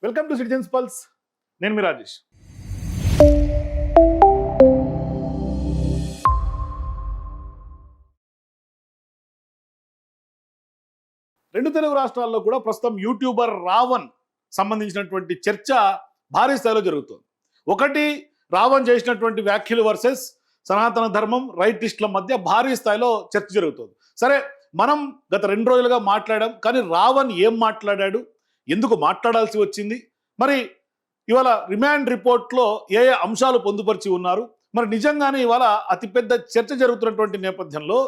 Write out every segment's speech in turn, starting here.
Welcome to citizens pulse. నేను మీ రాజేష్. రెండు తెలుగు రాష్ట్రాల్లో కూడా ప్రస్తుతం యూట్యూబర్ రావణ్ సంబంధించినటువంటి చర్చ భారీ స్థాయిలో జరుగుతుంది. ఒకటి, రావణ్ చేసినటువంటి వ్యాఖ్యలు వర్సెస్ సనాతన ధర్మం రైటిస్టుల మధ్య భారీ స్థాయిలో చర్చ జరుగుతుంది. సరే, మనం గత 2 రోజులుగా మాట్లాడాం, కానీ రావణ్ ఏం మాట్లాడాడు, ఎందుకు మాట్లాడాల్సి వచ్చింది, మరి ఇవాళ రిమాండ్ రిపోర్ట్లో ఏ ఏ అంశాలు పొందుపరిచి ఉన్నారు, మరి నిజంగానే ఇవాళ అతిపెద్ద చర్చ జరుగుతున్నటువంటి నేపథ్యంలో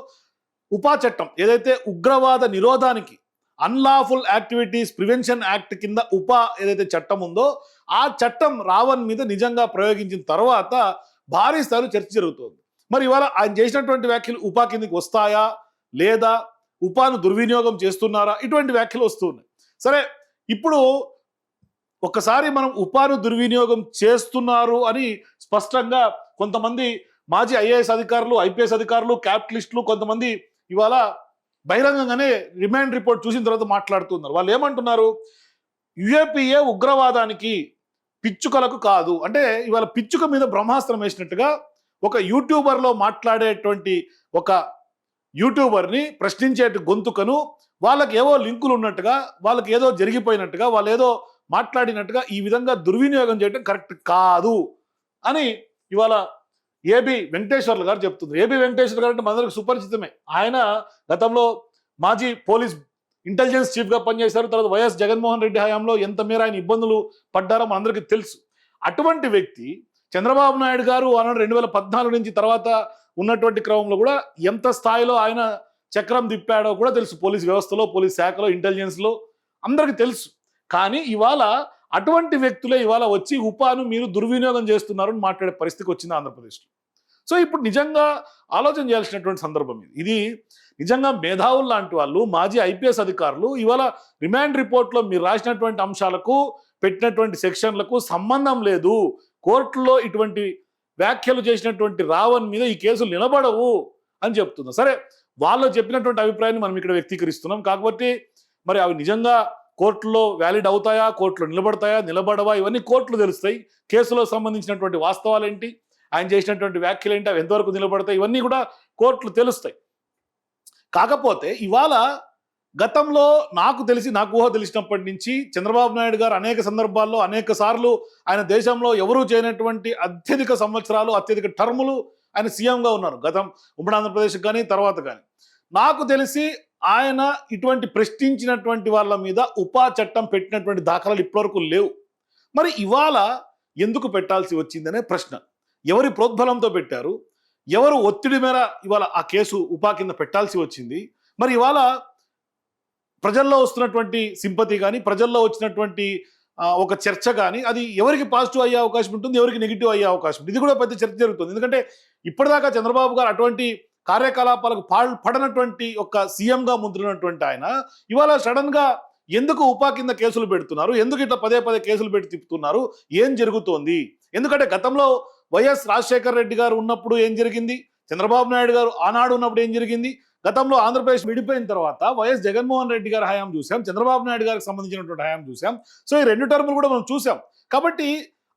ఉపా చట్టం ఏదైతే ఉగ్రవాద నిరోధానికి అన్లాఫుల్ యాక్టివిటీస్ ప్రివెన్షన్ యాక్ట్ కింద ఉపా ఏదైతే చట్టం ఉందో ఆ చట్టం రావణ్ మీద నిజంగా ప్రయోగించిన తర్వాత భారీ స్థాయిలో చర్చ జరుగుతుంది. మరి ఇవాళ ఆయన చేసినటువంటి వ్యాఖ్యలు ఉపా కిందకి వస్తాయా లేదా, ఉపాను దుర్వినియోగం చేస్తున్నారా, ఇటువంటి వ్యాఖ్యలు వస్తున్నాయి. సరే, ఇప్పుడు ఒక్కసారి మనం ఉపాను దుర్వినియోగం చేస్తున్నారు అని స్పష్టంగా కొంతమంది మాజీ ఐఏఎస్ అధికారులు, ఐపీఎస్ అధికారులు, క్యాపిటలిస్టులు కొంతమంది ఇవాళ బహిరంగంగానే రిమాండ్ రిపోర్ట్ చూసిన తర్వాత మాట్లాడుతున్నారు. వాళ్ళు ఏమంటున్నారు, యుఏపీఏ ఉగ్రవాదానికి పిచ్చుకలకు కాదు అంటే, ఇవాళ పిచ్చుక మీద బ్రహ్మాస్త్రం వేసినట్టుగా ఒక యూట్యూబర్లో మాట్లాడేటువంటి ఒక యూట్యూబర్ని ప్రశ్నించే గొంతుకను వాళ్ళకి ఏవో లింకులు ఉన్నట్టుగా, వాళ్ళకి ఏదో జరిగిపోయినట్టుగా, వాళ్ళు ఏదో మాట్లాడినట్టుగా ఈ విధంగా దుర్వినియోగం చేయడం కరెక్ట్ కాదు అని ఇవాళ ఏబి వెంకటేశ్వర్లు గారు చెప్తున్నారు. ఏబి వెంకటేశ్వర్ గారు అంటే మనందరికి సుపరిచితమే. ఆయన గతంలో మాజీ పోలీస్ ఇంటెలిజెన్స్ చీఫ్గా పనిచేశారు. తర్వాత వైఎస్ జగన్మోహన్ రెడ్డి హయాంలో ఎంత మేర ఆయన ఇబ్బందులు పడ్డారో మనందరికీ తెలుసు. అటువంటి వ్యక్తి చంద్రబాబు నాయుడు గారు అన్నాడు 2014 నుంచి తర్వాత ఉన్నటువంటి క్రమంలో కూడా ఎంత స్థాయిలో ఆయన చక్రం తిప్పాడో కూడా తెలుసు. పోలీస్ వ్యవస్థలో, పోలీస్ శాఖలో, ఇంటెలిజెన్స్లో అందరికీ తెలుసు. కానీ ఇవాళ అటువంటి వ్యక్తులే ఇవాళ వచ్చి ఉపాను మీరు దుర్వినియోగం చేస్తున్నారు అని మాట్లాడే పరిస్థితికి వచ్చింది ఆంధ్రప్రదేశ్లో. సో ఇప్పుడు నిజంగా ఆలోచన చేయాల్సినటువంటి సందర్భం ఇది నిజంగా మేధావులు లాంటి వాళ్ళు, మాజీ ఐపీఎస్ అధికారులు ఇవాళ రిమాండ్ రిపోర్ట్లో మీరు రాసినటువంటి అంశాలకు, పెట్టినటువంటి సెక్షన్లకు సంబంధం లేదు, కోర్టులో ఇటువంటి వ్యాఖ్యలు చేసినటువంటి రావణ్ మీద ఈ కేసులు నిలబడవు అని చెప్తున్నారు. సరే, వాళ్ళు చెప్పినటువంటి అభిప్రాయాన్ని మనం ఇక్కడ వ్యక్తీకరిస్తున్నాం. కాకపోతే మరి అవి నిజంగా కోర్టులో వ్యాలిడ్ అవుతాయా, కోర్టులో నిలబడతాయా, నిలబడవా, ఇవన్నీ కోర్టులు తెలుస్తాయి. కేసులో సంబంధించినటువంటి వాస్తవాలు ఏంటి, ఆయన చేసినటువంటి వ్యాఖ్యలు ఏంటి, అవి ఎంతవరకు నిలబడతాయి, ఇవన్నీ కూడా కోర్టులు తెలుస్తాయి. కాకపోతే ఇవాళ గతంలో నాకు ఊహ తెలిసినప్పటి నుంచి చంద్రబాబు నాయుడు గారు అనేక సందర్భాల్లో అనేక సార్లు ఆయన దేశంలో ఎవరూ చేయనటువంటి అత్యధిక సంవత్సరాలు, అత్యధిక టర్ములు ఆయన సీఎంగా ఉన్నారు. గతం ఉమ్మడి ఆంధ్రప్రదేశ్ కానీ తర్వాత కానీ నాకు తెలిసి ఆయన ఇటువంటి ప్రశ్నించినటువంటి వాళ్ళ మీద ఉపా చట్టం పెట్టినటువంటి దాఖలాలు ఇప్పటివరకు లేవు. మరి ఇవాళ ఎందుకు పెట్టాల్సి వచ్చిందనే ప్రశ్న. ఎవరి ప్రోద్బలంతో పెట్టారు, ఎవరు ఒత్తిడి మేర ఇవాళ ఆ కేసు ఉపా కింద పెట్టాల్సి వచ్చింది, మరి ఇవాళ ప్రజల్లో వస్తున్నటువంటి సింపతి కానీ, ప్రజల్లో వచ్చినటువంటి ఒక చర్చ కానీ అది ఎవరికి పాజిటివ్ అయ్యే అవకాశం ఉంటుంది, ఎవరికి నెగిటివ్ అయ్యే అవకాశం ఉంటుంది, ఇది కూడా పెద్ద చర్చ జరుగుతుంది. ఎందుకంటే ఇప్పటిదాకా చంద్రబాబు గారు అటువంటి కార్యకలాపాలకు పడనటువంటి ఒక సీఎంగా ముందున్నటువంటి ఆయన ఇవాళ సడన్ గా ఎందుకు ఉపా కింద కేసులు పెడుతున్నారు, ఎందుకు ఇట్లా పదే పదే కేసులు పెట్టి తిప్పుతున్నారు, ఏం జరుగుతోంది? ఎందుకంటే గతంలో వైఎస్ రాజశేఖర రెడ్డి గారు ఉన్నప్పుడు ఏం జరిగింది, చంద్రబాబు నాయుడు గారు ఆనాడు ఉన్నప్పుడు ఏం జరిగింది, గతంలో ఆంధ్రప్రదేశ్ విడిపోయిన తర్వాత వైఎస్ జగన్మోహన్ రెడ్డి గారి హయాం చూసాం, చంద్రబాబు నాయుడు గారికి సంబంధించినటువంటి హయాం చూసాం. సో ఈ 2 టర్ములు కూడా మనం చూసాం. కాబట్టి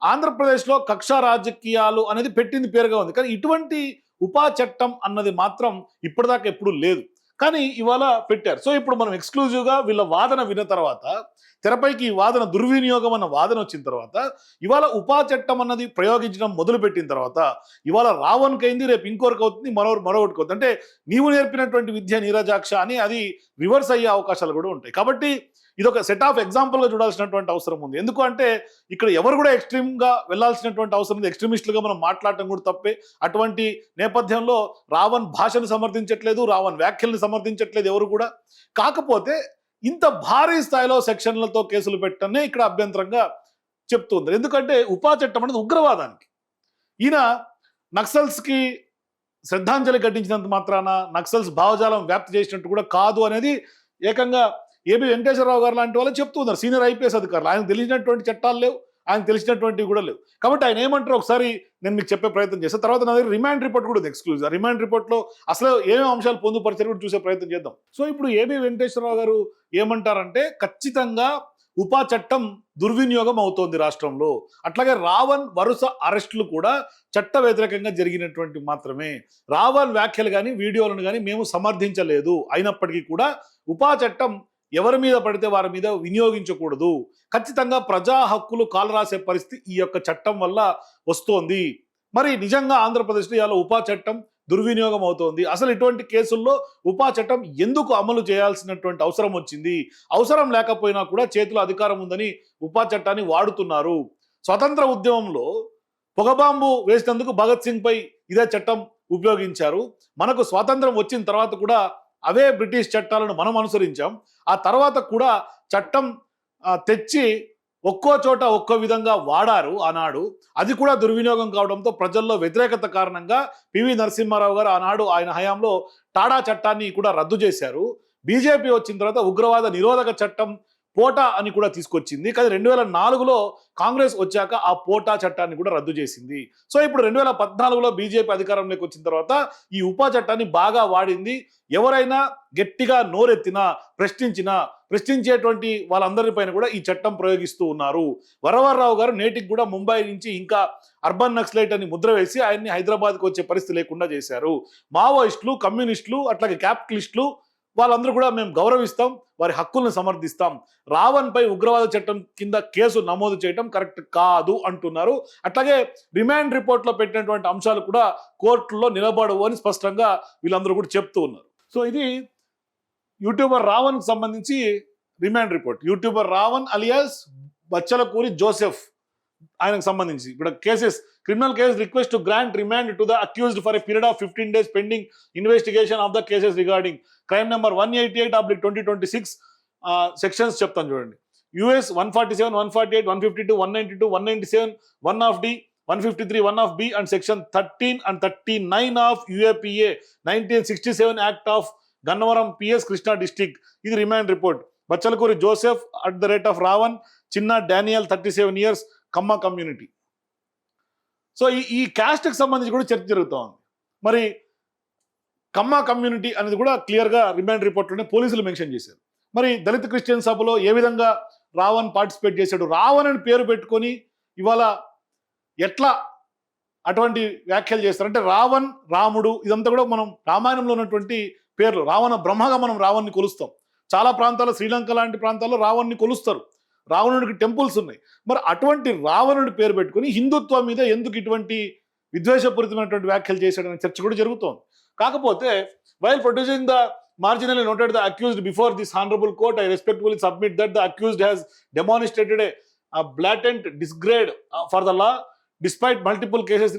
ఆంధ్రప్రదేశ్లో కక్షా రాజకీయాలు అనేది పెట్టింది పేరుగా ఉంది. కానీ ఇటువంటి ఉపా చట్టం అన్నది మాత్రం ఇప్పటిదాకా ఎప్పుడూ లేదు, కానీ ఇవాళ పెట్టారు. సో ఇప్పుడు మనం ఎక్స్క్లూజివ్గా వీళ్ళ వాదన విన్న తర్వాత, తెరపైకి ఈ వాదన దుర్వినియోగం అన్న వాదన వచ్చిన తర్వాత, ఇవాళ ఉపా చట్టం అన్నది ప్రయోగించడం మొదలుపెట్టిన తర్వాత ఇవాళ రావణ్కి అయింది, రేపు ఇంకొకరికి అవుతుంది, మరొకటికి అవుతుంది. అంటే నీవు నేర్పినటువంటి విద్య నీరజాక్ష అని అది రివర్స్ అయ్యే అవకాశాలు కూడా ఉంటాయి. కాబట్టి ఇది ఒక సెట్ ఆఫ్ ఎగ్జాంపుల్గా చూడాల్సినటువంటి అవసరం ఉంది. ఎందుకు అంటే ఇక్కడ ఎవరు కూడా ఎక్స్ట్రీమ్గా వెళ్లాల్సినటువంటి అవసరం ఉంది. ఎక్స్ట్రీమిస్టులుగా మనం మాట్లాడటం కూడా తప్పే. అటువంటి నేపథ్యంలో రావణ్ భాషను సమర్థించట్లేదు, రావణ్ వ్యాఖ్యల్ని సమర్థించట్లేదు ఎవరు కూడా. కాకపోతే ఇంత భారీ స్థాయిలో సెక్షన్లతో కేసులు పెట్టనే ఇక్కడ అభ్యంతరంగా చెప్తుంది. ఎందుకంటే ఉపా చట్టం అనేది ఉగ్రవాదానికి, ఈయన నక్సల్స్కి శ్రద్ధాంజలి ఘటించినంత మాత్రాన నక్సల్స్ భావజాలం వ్యాప్తి చేసినట్టు కూడా కాదు అనేది ఏకంగా ఏబి వెంకటేశ్వరరావు గారు లాంటి వాళ్ళు చెప్తున్నారు. సీనియర్ ఐపీఎస్ అధికారులు, ఆయనకు తెలిసినటువంటి చట్టాలు లేవు, ఆయనకు తెలిసినటువంటివి కూడా లేవు. కాబట్టి ఆయన ఏమంటారు ఒకసారి నేను మీకు చెప్పే ప్రయత్నం చేస్తాను. తర్వాత నా దగ్గర రిమాండ్ రిపోర్ట్ కూడా ఉంది ఎక్స్క్లూజివ్. రిమాండ్ రిపోర్ట్లో అసలు ఏమేమి అంశాలు పొందుపరిచారు కూడా చూసే ప్రయత్నం చేద్దాం. సో ఇప్పుడు ఏబి వెంకటేశ్వరరావు గారు ఏమంటారంటే, ఖచ్చితంగా ఉపా చట్టం దుర్వినియోగం అవుతోంది రాష్ట్రంలో. అట్లాగే రావణ్ వరుస అరెస్టులు కూడా చట్ట వ్యతిరేకంగా జరిగినటువంటి మాత్రమే. రావణ్ వ్యాఖ్యలు కానీ వీడియోలను కానీ మేము సమర్థించలేదు. అయినప్పటికీ కూడా ఉపా చట్టం ఎవరి మీద పడితే వారి మీద వినియోగించకూడదు. ఖచ్చితంగా ప్రజా హక్కులు కాలరాసే పరిస్థితి ఈ యొక్క చట్టం వల్ల వస్తోంది. మరి నిజంగా ఆంధ్రప్రదేశ్లో ఇవాళ ఉపా చట్టం దుర్వినియోగం అవుతోంది. అసలు ఇటువంటి కేసుల్లో ఉపా చట్టం ఎందుకు అమలు చేయాల్సినటువంటి అవసరం వచ్చింది? అవసరం లేకపోయినా కూడా చేతిలో అధికారం ఉందని ఉపా చట్టాన్ని వాడుతున్నారు. స్వతంత్ర ఉద్యమంలో పొగబాంబు వేసినందుకు భగత్ సింగ్ పై ఇదే చట్టం ఉపయోగించారు. మనకు స్వాతంత్రం వచ్చిన తర్వాత కూడా అవే బ్రిటిష్ చట్టాలను మనం అనుసరించాం. ఆ తర్వాత కూడా చట్టం తెచ్చి ఒక్కో చోట ఒక్కో విధంగా వాడారు ఆనాడు. అది కూడా దుర్వినియోగం కావడంతో ప్రజల్లో వ్యతిరేకత కారణంగా పివి నరసింహారావు గారు ఆనాడు ఆయన హయాంలో టాడా చట్టాన్ని కూడా రద్దు చేశారు. బీజేపీ వచ్చిన తర్వాత ఉగ్రవాద నిరోధక చట్టం పోటా అని కూడా తీసుకొచ్చింది. కానీ 2004లో కాంగ్రెస్ వచ్చాక ఆ పోటా చట్టాన్ని కూడా రద్దు చేసింది. సో ఇప్పుడు 2014లో బీజేపీ అధికారంలోకి వచ్చిన తర్వాత ఈ ఉపా చట్టాన్ని బాగా వాడింది. ఎవరైనా గట్టిగా నోరెత్తినా ప్రశ్నించేటువంటి వాళ్ళందరిపైన కూడా ఈ చట్టం ప్రయోగిస్తూ ఉన్నారు. వరవరరావు గారు నేటికి కూడా ముంబై నుంచి ఇంకా అర్బన్ నక్సలైట్ అని ముద్ర వేసి ఆయన్ని హైదరాబాద్కి వచ్చే పరిస్థితి లేకుండా చేశారు. మావోయిస్టులు, కమ్యూనిస్టులు, అట్లాగే క్యాపిటలిస్టులు వాళ్ళందరూ కూడా మేము గౌరవిస్తాం, వారి హక్కులను సమర్థిస్తాం. రావణ్ పై ఉగ్రవాద చట్టం కింద కేసు నమోదు చేయడం కరెక్ట్ కాదు అంటున్నారు. అట్లాగే రిమాండ్ రిపోర్ట్లో పెట్టినటువంటి అంశాలు కూడా కోర్టులో నిలబడవు అని స్పష్టంగా వీళ్ళందరూ కూడా చెప్తూ ఉన్నారు. సో ఇది యూట్యూబర్ రావణ్కి సంబంధించి remand report. YouTuber Ravan alias Bachchalakuri Joseph ఆయనకు సంబంధించి ఇప్పుడు cases criminal case request to grant remand to the accused for a period of 15 days pending investigation of the cases regarding crime number 188/2026 sections చెప్తాను చూడండి. US 147, 148, 152, 192, 197, 1 of D, 153, 1 of B and section 13 and 39 of UAPA 1967 Act of Gannavaram PS Krishna District. ఇది remand report. Bachchalakuri Joseph @ Ravan, చిన్న Daniel 37 years, Kamma community. So ఈ క్యాస్ట్కి సంబంధించి కూడా చర్చ జరుగుతూ ఉంది. మరి కమ్మ కమ్యూనిటీ అనేది కూడా క్లియర్గా రిమాండ్ రిపోర్ట్లోనే పోలీసులు మెన్షన్ చేశారు. మరి దళిత క్రిస్టియన్ సభలో ఏ విధంగా రావణ్ పార్టిసిపేట్ చేశాడు, రావణ్ అని పేరు పెట్టుకొని ఇవాళ ఎట్లా అటువంటి వ్యాఖ్యలు చేస్తారంటే రావణ్, రాముడు ఇదంతా కూడా మనం రామాయణంలో ఉన్నటువంటి పేర్లు. రావణ బ్రహ్మగా మనం రావణ్ని కొలుస్తాం. చాలా ప్రాంతాల్లో, శ్రీలంక లాంటి ప్రాంతాల్లో రావణ్ని కొలుస్తారు. రావణుడికి టెంపుల్స్ ఉన్నాయి. మరి అటువంటి రావణుడి పేరు పెట్టుకుని హిందుత్వం మీద ఎందుకు ఇటువంటి విద్వేషపూరితమైనటువంటి వ్యాఖ్యలు చేశాడనే చర్చ కూడా జరుగుతోంది. కాకపోతే while producing the marginally noted the accused before this honorable court, I respectfully submit that the accused has demonstrated a blatant disgrade for the law. Despite multiple cases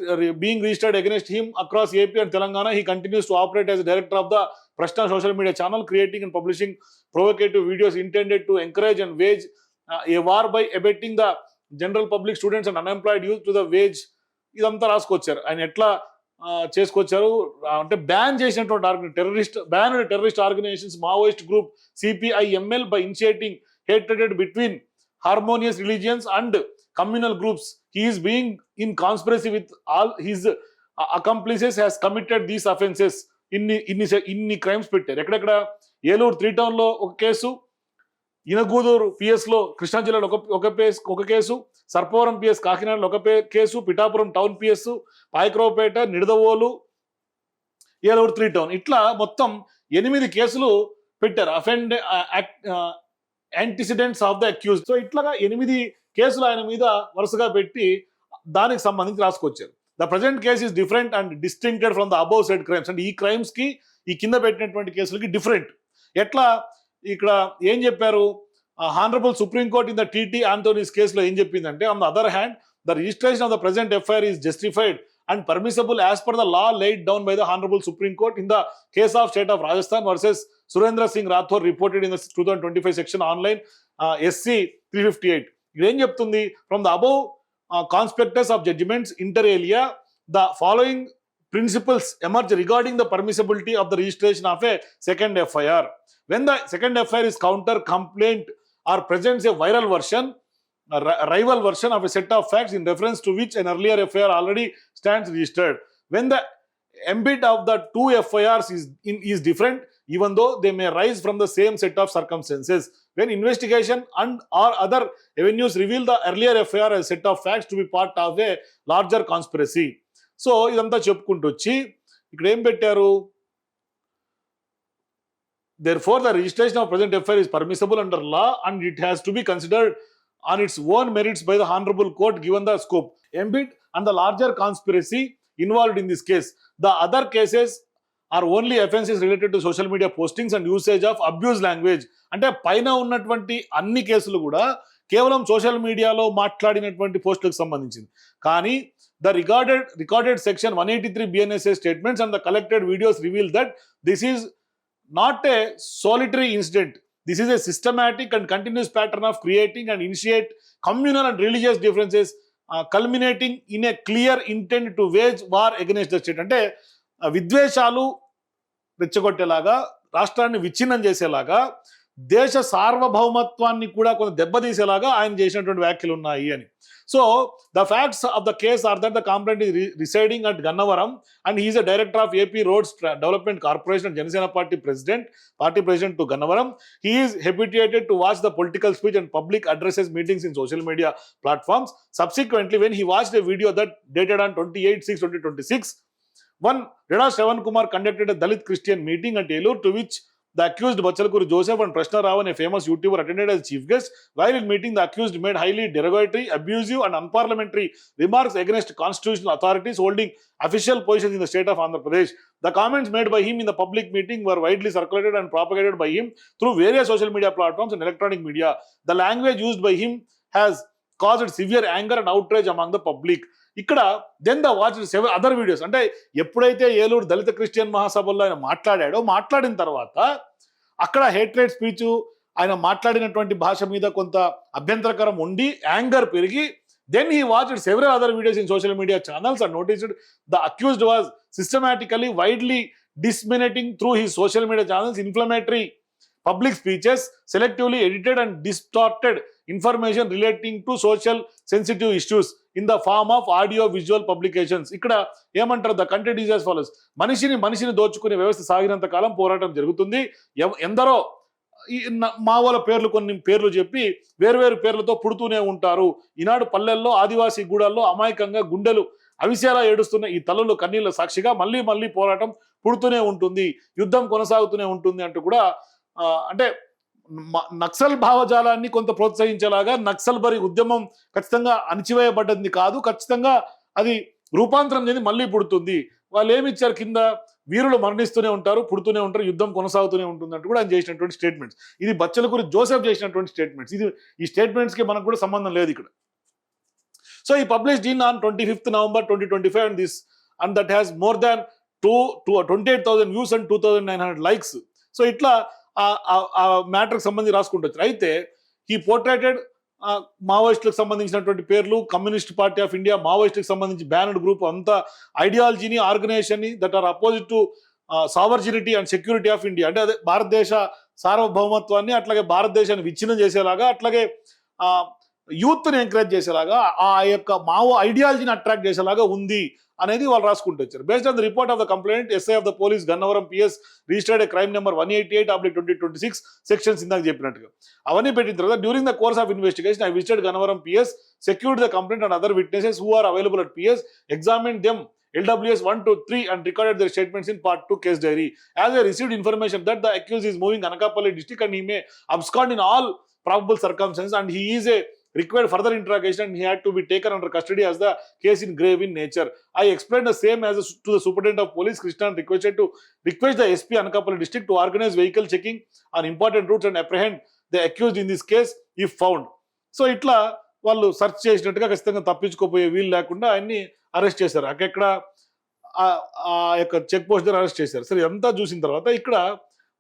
being registered against him across AP and Telangana, he continues to operate as a director of the Prashna social media channel, creating and publishing provocative videos intended to encourage and wage a war by abetting the general public, students and unemployed youth to the wage. ఇదంతా రాసుకొచ్చారు. ఆయన ఎట్లా చేసుకొచ్చారు అంటే ban చేసినటువంటి terrorist organisations, Maoist group CPIML by initiating hatred between harmonious religions and communal groups. He is being in conspiracy with all his accomplices, has committed these offenses. ఇన్ని crimes పెట్టారు. ఎక్కడెక్కడ Eluru 3 Town లో ఒక కేసు, ఇనగూదూరు PS లో కృష్ణా జిల్లాలో ఒక case, Sarpavaram PS కాకినాడలో ఒక case, Pithapuram town PS, Payakaraopeta, Nidadavolu, Eluru 3 Town ఇట్లా మొత్తం 8 కేసులు పెట్టారు. Antecedents of the accused. So ఇట్లాగా 8 కేసులు ఆయన మీద వరుసగా పెట్టి దానికి సంబంధించి రాసుకొచ్చారు. The present case is different and distincted from the above said crimes. అంటే ఈ క్రైమ్స్ కి ఈ కింద పెట్టినటువంటి కేసులకి డిఫరెంట్. ఎట్లా ఇక్కడ ఏం చెప్పారు, honourable supreme court in the TT Antony's కేసులో ఏం చెప్పిందంటే, on the other hand the registration of the present FIR is justified and permissible as per the law laid down by the Honorable Supreme Court in the case of State of Rajasthan versus Surendra Singh Rathore reported in the 2025 section online SC 358. Idan cheptundi, from the above conspectus of judgments inter alia, the following principles emerge regarding the permissibility of the registration of a second FIR. When the second FIR is counter complaint or presents a viral version, a rival version of a set of facts in reference to which an earlier FIR already stands registered. When the ambit of the two FIRs is different, even though they may rise from the same set of circumstances. when investigation and or other avenues reveal the earlier FIR as a set of facts to be part of a larger conspiracy. So ఇదంతా చెప్పుకుంటూ వచ్చి ఇక్కడ ఏం పెట్టారు, therefore the registration of present FIR is permissible under law and it has to be considered on its own merits by the honorable court given the scope, ambit and the larger conspiracy involved in this case. The other cases are only offenses related to social media postings and usage of abuse language. అంటే పైన ఉన్నటువంటి అన్ని కేసులు కూడా కేవలం social మీడియాలో మాట్లాడినటువంటి పోస్టులకు సంబంధించింది. కానీ the recorded section 183 BNSA statements and the collected videos reveal that this is not a solitary incident. This is a systematic and continuous pattern of creating and initiate communal and religious differences, culminating in a clear intent to wage war against the state. అంటే విద్వేషాలు రెచ్చగొట్టేలాగా, రాష్ట్రాన్ని విచ్ఛిన్నం చేసేలాగా, దేశ సార్వభౌమత్వాన్ని కూడా కొంత దెబ్బతీసేలాగా ఆయన చేసినటువంటి వ్యాఖ్యలు ఉన్నాయి అని. So the facts of the case are that the complaint is residing at Gannavaram and he is a director of AP roads development corporation and Janasena party president to Gannavaram. He is habituated to watch the political speech and public addresses meetings in social media platforms. Subsequently, when he watched a video that dated on 28/6/2026, one Reda Shravan Kumar conducted a Dalit Christian meeting at Elur, to which the accused Bachalakuri Joseph and Prashna Ravan, a famous YouTuber, attended as chief guest. While in meeting, the accused made highly derogatory, abusive and unparliamentary remarks against constitutional authorities holding official positions in the state of Andhra Pradesh. The comments made by him in the public meeting were widely circulated and propagated by him through various social media platforms and electronic media. The language used by him has caused severe anger and outrage among the public. ఇక్కడ then the watch seven other videos. అంటే ఎప్పుడైతే ఏలూరు దళిత Christian మహాసభల్లో ఆయన మాట్లాడిన తర్వాత అక్కడ hatred speech, ఆయన మాట్లాడినటువంటి భాష మీద కొంత అభ్యంతరకరం ఉండి యాంగర్ పెరిగి, then he watched several other videos in social media channels and noticed the accused was systematically widely disseminating through his social media channels inflammatory public speeches, selectively edited and distorted information relating to social sensitive issues in the form of audio visual publications. ఇక్కడ ఏమంటారు, the content is as follows. మనిషిని దోచుకునే వ్యవస్థ సాగినంత కాలం పోరాటం జరుగుతుంది. ఎందరో మావోల కొన్ని పేర్లు చెప్పి వేరువేరు పేర్లతో పుడుతూనే ఉంటారు. ఈనాడు పల్లెల్లో, ఆదివాసీ గూడాల్లో అమాయకంగా గుండెలు అవిసేలా ఏడుస్తున్న ఈ తల్లులు కన్నీళ్ళ సాక్షిగా మళ్ళీ పోరాటం పుడుతూనే ఉంటుంది, యుద్ధం కొనసాగుతూనే ఉంటుంది అంటూ కూడా అంటే నక్సల్ భావజాలాన్ని కొంత ప్రోత్సహించేలాగా నక్సల్బరీ ఉద్యమం ఖచ్చితంగా అణిచివేయబడ్డది కాదు, ఖచ్చితంగా అది రూపాంతరం చెంది మళ్ళీ పుడుతుంది. వాళ్ళు ఏమి ఇచ్చారు కింద, వీరులు మరణిస్తూనే ఉంటారు, పుడుతూనే ఉంటారు, యుద్ధం కొనసాగుతూనే ఉంటుంది అంటూ కూడా ఆయన చేసినటువంటి స్టేట్మెంట్స్. ఇది బచ్చలకూరి జోసెఫ్ చేసినటువంటి స్టేట్మెంట్స్. ఈ స్టేట్మెంట్స్కి మనకు కూడా సంబంధం లేదు ఇక్కడ. సో ఈ published in on 25th November 2025 and that has more than 28,000 views and 2,900 likes. So ఇట్లా ఆ మ్యాటర్కి సంబంధించి రాసుకుంటూ అయితే ఈ పోర్ట్రేటెడ్ మావోయిస్టులకు సంబంధించినటువంటి పేర్లు, కమ్యూనిస్ట్ పార్టీ ఆఫ్ ఇండియా, మావోయిస్టులకు సంబంధించి బ్యానర్డ్ గ్రూప్ అంతా ఐడియాలజీని, ఆర్గనైజేషన్ని that are opposite to sovereignty and security of India, అంటే అదే భారతదేశ సార్వభౌమత్వాన్ని, అట్లాగే భారతదేశాన్ని విచ్ఛిన్నం చేసేలాగా, అట్లాగే యూత్ని ఎంకరేజ్ చేసేలాగా, ఆ యొక్క మావో ఐడియాలజీని అట్రాక్ట్ చేసేలాగా ఉంది అనేది వాళ్ళు రాసుకుంటూ వచ్చారు. Based on the report of the complaint, SI of the police Gannavaram PS registered crime number 188/2026 sections ఇందాక చెప్పినట్టుగా అవన్నీ పెట్టిన తర్వాత, during the course of investigation I visited Gannavaram PS, secured the complaint and other witnesses who are available at PS, examined them LWS 1 to 3 and recorded their statements in part 2 case diary. As I received information that the accused is moving Anakapalli district and he may abscond in all probable circumstances and he is a required further interrogation and he had to be taken under custody as the case in grave in nature. I explained the same as to the superintendent of police Krishna and request the SP Anakapalli district to organize vehicle checking on important routes and apprehend the accused in this case if found. So ఇట్లా వాళ్ళు search చేసినట్టుగా ఖచ్చితంగా తప్పించుకోపోయే వీలు లేకుండా ఆయన్ని arrest చేశారు. అక్కడ ఆ యొక్క చెక్ పోస్ట్ దగ్గర అరెస్ట్ చేశారు. సరే అంతా చూసిన తర్వాత ఇక్కడ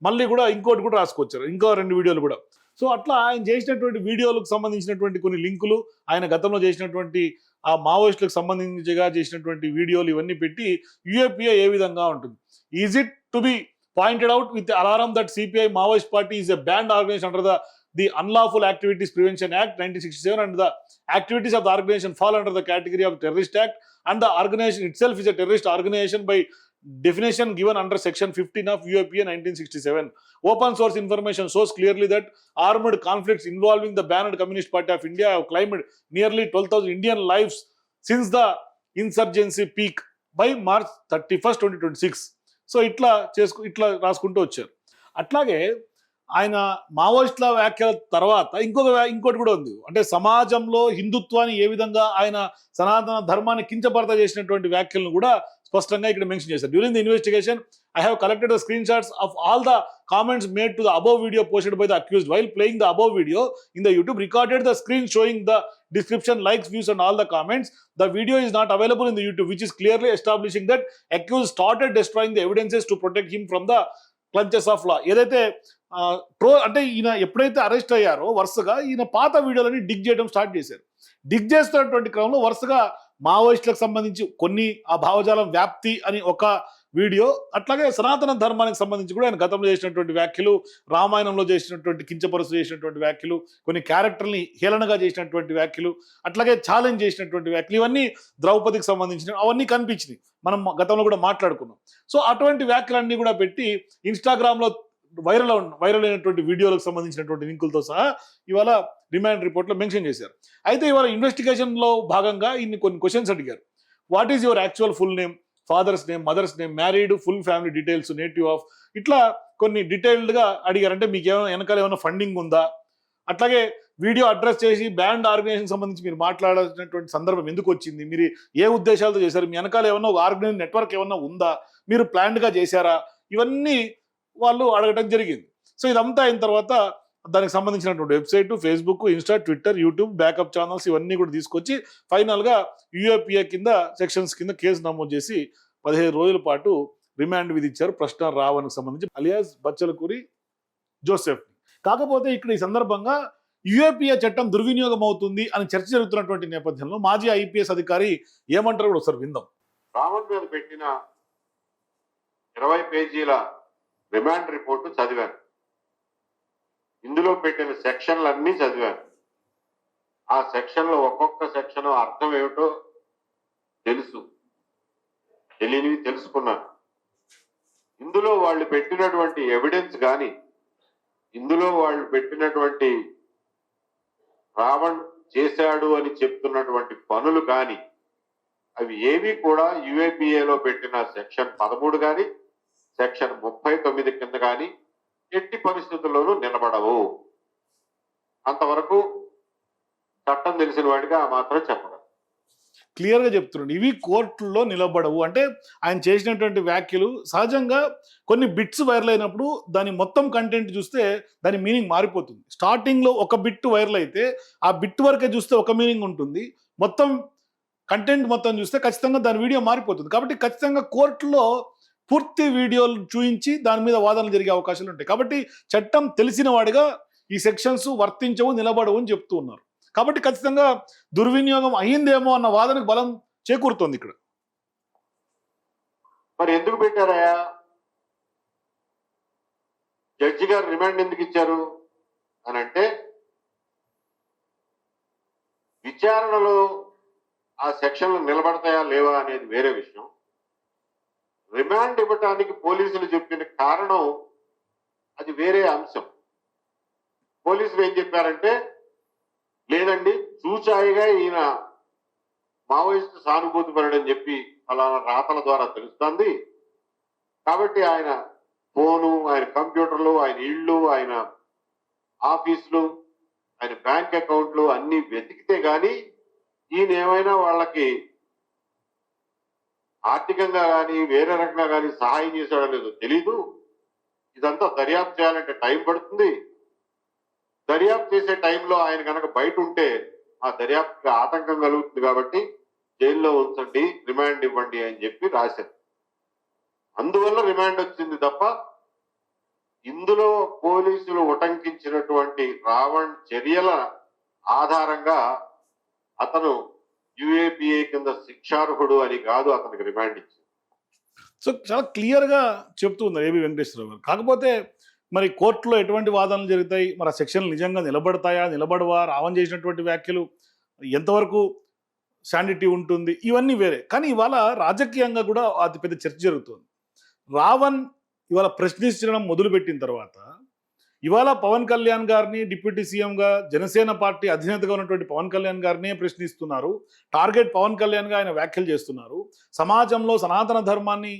మళ్ళీ కూడా ఇంకోటి కూడా రాసుకొచ్చారు, ఇంకో 2 వీడియోలు కూడా. సో అట్లా ఆయన చేసినటువంటి వీడియోలకు సంబంధించినటువంటి కొన్ని లింకులు, ఆయన గతంలో చేసినటువంటి ఆ మావోయిస్టులకు సంబంధించిగా చేసినటువంటి వీడియోలు ఇవన్నీ పెట్టి యూఏపీఏ ఏ విధంగా ఉంటుంది. Is it to be pointed out with alarm that CPI Maoist party is a banned organisation under the Unlawful Activities Prevention Act 1967 and the activities of the organization fall under the category of Terrorist Act and the organization itself is a terrorist organization by definition given under section 15 of UAPA 1967. Open source information shows clearly that armed conflicts involving the banned Communist Party of India have claimed nearly 12,000 Indian lives since the insurgency peak by March 31st, 2026. So ఇట్లా రాసుకుంటూ వచ్చారు. అట్లాగే ఆయన మావోయిస్టుల వ్యాఖ్యల తర్వాత ఇంకోటి కూడా ఉంది. అంటే సమాజంలో హిందుత్వాన్ని ఏ విధంగా ఆయన సనాతన ధర్మాన్ని కించపరత చేసినటువంటి వ్యాఖ్యలను కూడా స్పష్టంగా ఇక్కడ మెన్షన్ చేశారు. During the investigation I have collected the screen shots of all the comments made to the above video posted by the accused while playing the above video in the YouTube, recorded the screen showing the description, likes, views and all the comments. The video is not available in the YouTube, which is clearly establishing that accused started destroying the evidences to protect him from the clutches of law. ఏదైతే అంటే ఈయన ఎప్పుడైతే arrest అయ్యారో వరుసగా ఈయన పాత వీడియోలని డిగ్ చేయడం start చేశారు. డిగ్ చేస్తున్నటువంటి క్రమంలో వరుసగా మావోయిస్టులకు సంబంధించి కొన్ని ఆ భావజాలం వ్యాప్తి అని ఒక వీడియో, అట్లాగే సనాతన ధర్మానికి సంబంధించి కూడా ఆయన గతంలో చేసినటువంటి వ్యాఖ్యలు, రామాయణంలో చేసినటువంటి కించపరుసు చేసినటువంటి వ్యాఖ్యలు, కొన్ని క్యారెక్టర్ని హేళనగా చేసినటువంటి వ్యాఖ్యలు, అట్లాగే ఛాలెంజ్ చేసినటువంటి వ్యాఖ్యలు, ఇవన్నీ ద్రౌపదికి సంబంధించిన అవన్నీ కనిపించినాయి. మనం గతంలో కూడా మాట్లాడుకున్నాం. సో అటువంటి వ్యాఖ్యలన్నీ కూడా పెట్టి ఇన్స్టాగ్రామ్లో వైరల్ అయినటువంటి వీడియోలకు సంబంధించినటువంటి లింకులతో సహా ఇవాళ రిమాండ్ రిపోర్ట్లో మెన్షన్ చేశారు. అయితే ఇవాళ ఇన్వెస్టిగేషన్లో భాగంగా ఇన్ని కొన్ని క్వశ్చన్స్ అడిగారు. What is your actual full name, father's name, mother's name, married, full family details, native of, ఇట్లా కొన్ని డీటెయిల్డ్గా అడిగారు. అంటే మీకు వెనకాల ఏమైనా ఫండింగ్ ఉందా, అట్లాగే వీడియో అడ్రస్ చేసి బ్యాండ్ ఆర్గనైజేషన్ సంబంధించి మీరు మాట్లాడాల్సినటువంటి సందర్భం ఎందుకు వచ్చింది, మీరు ఏ ఉద్దేశాలతో చేశారు, మీ వెనకాల ఏమన్నా ఒక ఆర్గనైజ్ నెట్వర్క్ ఏమన్నా ఉందా, మీరు ప్లాన్డ్గా చేశారా, ఇవన్నీ వాళ్ళు అడగటం జరిగింది. సో ఇదంతా అయిన తర్వాత దానికి సంబంధించినటువంటి website, Facebook, Insta, Twitter, YouTube, backup channels ఇవన్నీ కూడా తీసుకొచ్చి ఫైనల్గా యూఏపీఏ కింద సెక్షన్స్ కింద కేసు నమోదు చేసి 15 రోజుల పాటు రిమాండ్ విధించారు ప్రశ్న రావణ్కి సంబంధించి అలియాస్ బచ్చలకూరి జోసెఫ్. కాకపోతే ఇక్కడ ఈ సందర్భంగా యూఏపీఏ చట్టం దుర్వినియోగం అవుతుంది అని చర్చ జరుగుతున్నటువంటి నేపథ్యంలో మాజీ ఐపీఎస్ అధికారి ఏమంటారు కూడా ఒకసారి విందాం. రావణ్ మీద పెట్టిన 20 పేజీల రిమాండ్ రిపోర్టు చదివాను. ఇందులో పెట్టిన సెక్షన్లన్నీ చదివాను. ఆ సెక్షన్లో ఒక్కొక్క సెక్షన్ అర్థం ఏమిటో తెలియనివి తెలుసుకున్నాను. ఇందులో వాళ్ళు పెట్టినటువంటి ఎవిడెన్స్ కానీ, ఇందులో వాళ్ళు పెట్టినటువంటి రావణ్ చేశాడు అని చెప్తున్నటువంటి పనులు కానీ అవి ఏవి కూడా యుఏపిఏలో పెట్టిన సెక్షన్ 13 కానీ సెక్షన్ 39 కింద కానీ ఎట్టి పరిస్థితుల్లోనూ నిలబడవు. అంతవరకు చట్టం తెలిసిన వాడిగా ఆ మాత్రం చెప్పగలరు. క్లియర్గా చెప్తున్నాడు, ఇవి కోర్టుల్లో నిలబడవు. అంటే ఆయన చేసినటువంటి వ్యాఖ్యలు సహజంగా కొన్ని బిట్స్ వైరల్ అయినప్పుడు దాని మొత్తం కంటెంట్ చూస్తే దాని మీనింగ్ మారిపోతుంది. స్టార్టింగ్లో ఒక బిట్ వైరల్ అయితే ఆ బిట్ వరకే చూస్తే ఒక మీనింగ్ ఉంటుంది, మొత్తం కంటెంట్ మొత్తం చూస్తే ఖచ్చితంగా దాని వీడియో మారిపోతుంది. కాబట్టి ఖచ్చితంగా కోర్టులో పూర్తి వీడియోలు చూపించి దాని మీద వాదనలు జరిగే అవకాశాలు ఉంటాయి. కాబట్టి చట్టం తెలిసిన వాడిగా ఈ సెక్షన్స్ వర్తించవు, నిలబడవు అని చెప్తూ ఉన్నారు. కాబట్టి ఖచ్చితంగా దుర్వినియోగం అయ్యిందేమో అన్న వాదనకు బలం చేకూరుతోంది ఇక్కడ. మరి ఎందుకు పెట్టారయ్యా? జడ్జి గారు రిమాండ్ ఎందుకు ఇచ్చారు అని అంటే, విచారణలో ఆ సెక్షన్లు నిలబడతాయా లేవా అనేది వేరే విషయం. రిమాండ్ ఇవ్వటానికి పోలీసులు చెప్పిన కారణం అది వేరే అంశం. పోలీసులు ఏం చెప్పారంటే, లేదండి చూచాయిగా ఈయన మావోయిస్టు సానుభూతి పరుడని చెప్పి అలా రాతల ద్వారా తెలుస్తుంది, కాబట్టి ఆయన ఫోను, ఆయన కంప్యూటర్లు, ఆయన ఇళ్ళు, ఆయన ఆఫీసులు, ఆయన బ్యాంక్ అకౌంట్లు అన్ని వెతికితే గాని ఈయన ఏమైనా వాళ్ళకి ఆర్థికంగా కానీ వేరే రకంగా కానీ సహాయం చేశాడో లేదో తెలీదు. ఇదంతా దర్యాప్తు చేయాలంటే టైం పడుతుంది. దర్యాప్తు చేసే టైంలో ఆయన కనుక బయట ఉంటే ఆ దర్యాప్తుకి ఆటంకం కలుగుతుంది, కాబట్టి జైల్లో ఉంచండి, రిమాండ్ ఇవ్వండి అని చెప్పి రాశారు. అందువల్ల రిమాండ్ వచ్చింది తప్ప ఇందులో పోలీసులు ఉటంకించినటువంటి రావణ్ చర్యల ఆధారంగా అతను యుఏపిఏ కింద శిక్షార్హుడు అని కాదు అతనికి రిమాండ్ ఇచ్చింది. సో చాలా క్లియర్గా చెప్తూ ఉన్నారు ఏబి వెంకటేశ్వరరావు గారు. కాకపోతే మరి కోర్టులో ఎటువంటి వాదనలు జరుగుతాయి, మరి ఆ సెక్షన్లు నిజంగా నిలబడతాయా, నిలబడవా, రావణ్ చేసినటువంటి వ్యాఖ్యలు ఎంతవరకు శాండిటీ ఉంటుంది, ఇవన్నీ వేరే. కానీ ఇవాళ రాజకీయంగా కూడా అతిపెద్ద చర్చ జరుగుతుంది. రావణ్ ఇవాళ ప్రశ్నించడం మొదలుపెట్టిన తర్వాత ఇవాళ పవన్ కళ్యాణ్ గారిని డిప్యూటీ సీఎంగా జనసేన పార్టీ అధినేతగా ఉన్నటువంటి పవన్ కళ్యాణ్ గారినే ప్రశ్నిస్తున్నారు. టార్గెట్ పవన్ కళ్యాణ్గా ఆయన వ్యాఖ్యలు చేస్తున్నారు. సమాజంలో సనాతన ధర్మాన్ని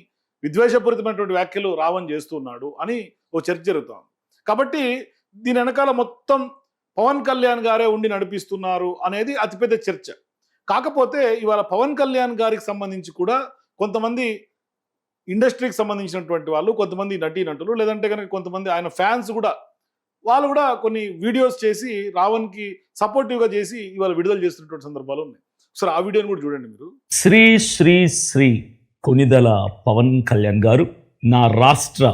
విద్వేషపూరితమైనటువంటి వ్యాఖ్యలు రావణ్ చేస్తున్నాడు అని ఓ చర్చ జరుగుతోంది. కాబట్టి దీని వెనకాల మొత్తం పవన్ కళ్యాణ్ గారే ఉండి నడిపిస్తున్నారు అనేది అతిపెద్ద చర్చ. కాకపోతే ఇవాళ పవన్ కళ్యాణ్ గారికి సంబంధించి కూడా కొంతమంది ఇండస్ట్రీకి సంబంధించినటువంటి వాళ్ళు, కొంతమంది నటీనటులు, లేదంటే కనుక కొంతమంది ఆయన ఫ్యాన్స్ కూడా వాళ్ళు కూడా కొన్ని వీడియోస్ చేసి రావణ్కి సపోర్టివ్గా చేసి ఇవాళ విడుదల చేస్తున్నటువంటి సందర్భాలు ఉన్నాయి. సరే ఆ వీడియోని కూడా చూడండి మీరు. శ్రీ శ్రీ శ్రీ కొనిదల పవన్ కళ్యాణ్ గారు, నా రాష్ట్ర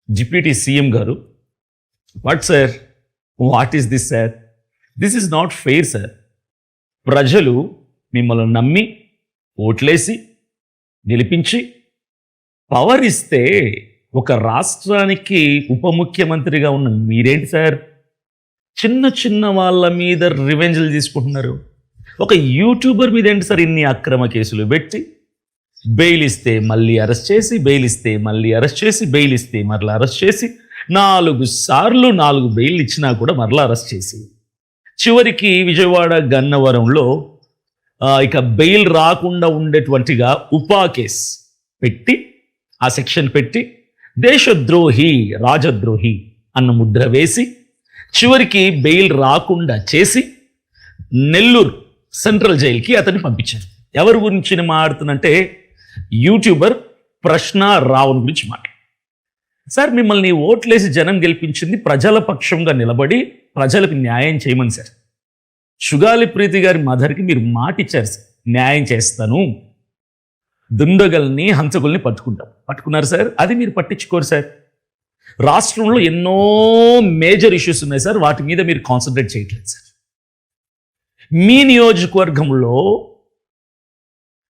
డిప్యూటీ సీఎం గారు. What sir, what is this sir? This is not fair sir. ప్రజలు మిమ్మల్ని నమ్మి ఓట్లేసి గెలిపించి పవర్ ఇస్తే ఒక రాష్ట్రానికి ఉప ముఖ్యమంత్రిగా ఉన్న మీరేంటి సార్ చిన్న చిన్న వాళ్ళ మీద రివెంజ్లు తీసుకుంటున్నారు? ఒక యూట్యూబర్ మీద ఏంటి సార్ ఇన్ని అక్రమ కేసులు పెట్టి బెయిల్ ఇస్తే మళ్ళీ అరెస్ట్ చేసి, బెయిల్ ఇస్తే మళ్ళీ అరెస్ట్ చేసి, బెయిల్ ఇస్తే మరలా అరెస్ట్ చేసి, 4 సార్లు 4 బెయిల్ ఇచ్చినా కూడా మరలా అరెస్ట్ చేసి, చివరికి విజయవాడ గన్నవరంలో ఇక బెయిల్ రాకుండా ఉండేటువంటిగా ఉపా కేస్ పెట్టి, ఆ సెక్షన్ పెట్టి దేశద్రోహి, రాజద్రోహి అన్న ముద్ర వేసి, చివరికి బెయిల్ రాకుండా చేసి నెల్లూరు సెంట్రల్ జైలుకి అతన్ని పంపించారు. ఎవరి గురించి మాట్లాడుతున్నంటే యూట్యూబర్ ప్రశ్న రావణ్ గురించి మాట్లాడు. సార్, మిమ్మల్ని ఓట్లేసి జనం గెలిపించింది ప్రజల పక్షంగా నిలబడి ప్రజలకు న్యాయం చేయమని సార్. సుగాలి ప్రీతి గారి మదర్కి మీరు మాట ఇచ్చారు సార్, న్యాయం చేస్తాను, దుండగల్ని హంతకుల్ని పట్టుకున్నారు సార్. అది మీరు పట్టించుకోరు సార్. రాష్ట్రంలో ఎన్నో మేజర్ ఇష్యూస్ ఉన్నాయి సార్, వాటి మీద మీరు కాన్సన్ట్రేట్ చేయట్లేదు సార్. మీ నియోజకవర్గంలో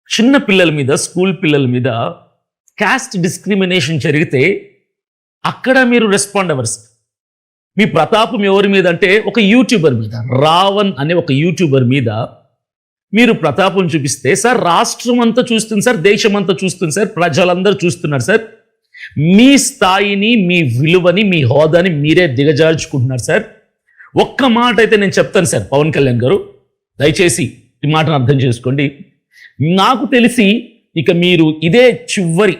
చిన్న పిల్లల మీద, స్కూల్ పిల్లల మీద కాస్ట్ డిస్క్రిమినేషన్ జరిగితే అక్కడ మీరు రెస్పాండ్ అవ్వరు సార్. మీ ప్రతాపం ఎవరి మీద అంటే ఒక యూట్యూబర్ మీద, రావణ్ అనే ఒక యూట్యూబర్ మీద మీరు ప్రతాపం చూపిస్తే సార్ రాష్ట్రం అంతా చూస్తుంది సార్, దేశం అంతా చూస్తుంది సార్, ప్రజలందరూ చూస్తున్నారు సార్. మీ స్థాయిని, మీ విలువని, మీ హోదాని మీరే దిగజార్చుకుంటున్నారు సార్. ఒక్క మాట అయితే నేను చెప్తాను సార్ పవన్ కళ్యాణ్ గారు, దయచేసి ఈ మాటను అర్థం చేసుకోండి. నాకు తెలిసి ఇక మీరు ఇదే చివరి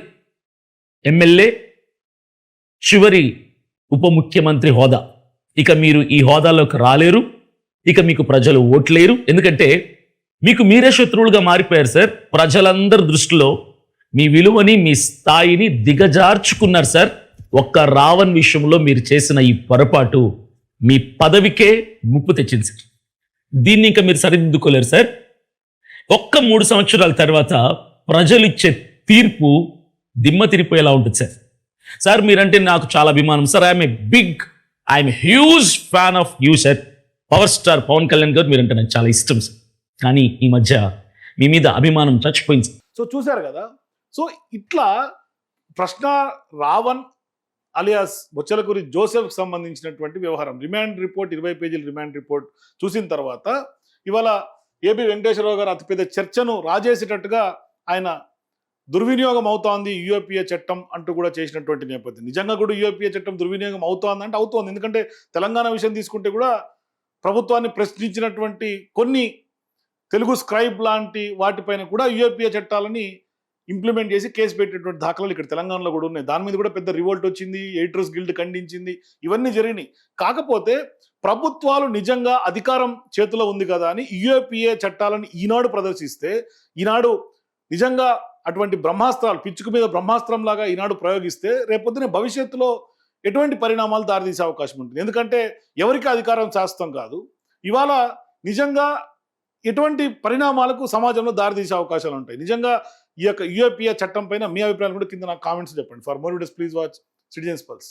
ఎమ్మెల్యే, చివరి ఉప ముఖ్యమంత్రి హోదా, ఇక మీరు ఈ హోదాలోకి రాలేరు, ఇక మీకు ప్రజలు ఓట్లేరు. ఎందుకంటే మీకు మీరే శత్రువులుగా మారిపోయారు సార్. ప్రజలందరి దృష్టిలో మీ విలువని, మీ స్థాయిని దిగజార్చుకున్నారు సార్. ఒక్క రావణ్ విషయంలో మీరు చేసిన ఈ పొరపాటు మీ పదవికే ముప్పు తెచ్చింది సార్. దీన్ని ఇంకా మీరు సరిదిద్దుకోలేరు సార్. ఒక్క 3 సంవత్సరాల తర్వాత ప్రజలు ఇచ్చే తీర్పు దిమ్మ తిరిపోయేలా ఉంటుంది సార్. సార్, మీరంటే నాకు చాలా అభిమానం sir. I'm huge fan of you sir. Power star Pavan Kalyan garu మీరంటే నాకు చాలా ఇష్టం సార్. కానీ ఈ మధ్య మీ మీద అభిమానం చచ్చిపోయింది. సో చూశారు కదా. సో ఇట్లా ప్రశ్న రావణ్ అలియాస్ బొచ్చలకూరి జోసెఫ్కి సంబంధించినటువంటి వ్యవహారం, రిమాండ్ రిపోర్ట్, 20 పేజీల రిమాండ్ రిపోర్ట్ చూసిన తర్వాత ఇవాళ ఏబి వెంకటేశ్వరరావు గారు అతిపెద్ద చర్చను రాజేసేటట్టుగా ఆయన దుర్వినియోగం అవుతోంది యూఏపీఏ చట్టం అంటూ కూడా చేసినటువంటి నేపథ్యం. నిజంగా కూడా యూఏపీఏ చట్టం దుర్వినియోగం అవుతోంది అంటే అవుతోంది. ఎందుకంటే తెలంగాణ విషయం తీసుకుంటే కూడా ప్రభుత్వాన్ని ప్రశ్నించినటువంటి కొన్ని తెలుగు స్క్రైబ్ లాంటి వాటిపైన కూడా యూఏపీఏ చట్టాలని ఇంప్లిమెంట్ చేసి కేసు పెట్టేటువంటి దాఖలాలు ఇక్కడ తెలంగాణలో కూడా ఉన్నాయి. దాని మీద కూడా పెద్ద రివోల్ట్ వచ్చింది, ఎడిటర్స్ గిల్డ్ ఖండించింది, ఇవన్నీ జరిగినాయి. కాకపోతే ప్రభుత్వాలు నిజంగా అధికారం చేతిలో ఉంది కదా అని యూఏపీఏ చట్టాలను ఈనాడు ప్రదర్శిస్తే, ఈనాడు నిజంగా అటువంటి బ్రహ్మాస్త్రాలు, పిచ్చుకు మీద బ్రహ్మాస్త్రం లాగా ఈనాడు ప్రయోగిస్తే రేపొద్దునే భవిష్యత్తులో ఎటువంటి పరిణామాలు దారితీసే అవకాశం ఉంటుంది. ఎందుకంటే ఎవరికి అధికారం శాస్త్రం కాదు. ఇవాళ నిజంగా ఎటువంటి పరిణామాలకు సమాజంలో దారితీసే అవకాశాలు ఉంటాయి. నిజంగా ఈ యొక్క యూఏపీఏ చట్టం పైన మీ అభిప్రాయాలు కూడా కింద నాకు కామెంట్స్ చెప్పండి. For more videos please watch citizens pulse.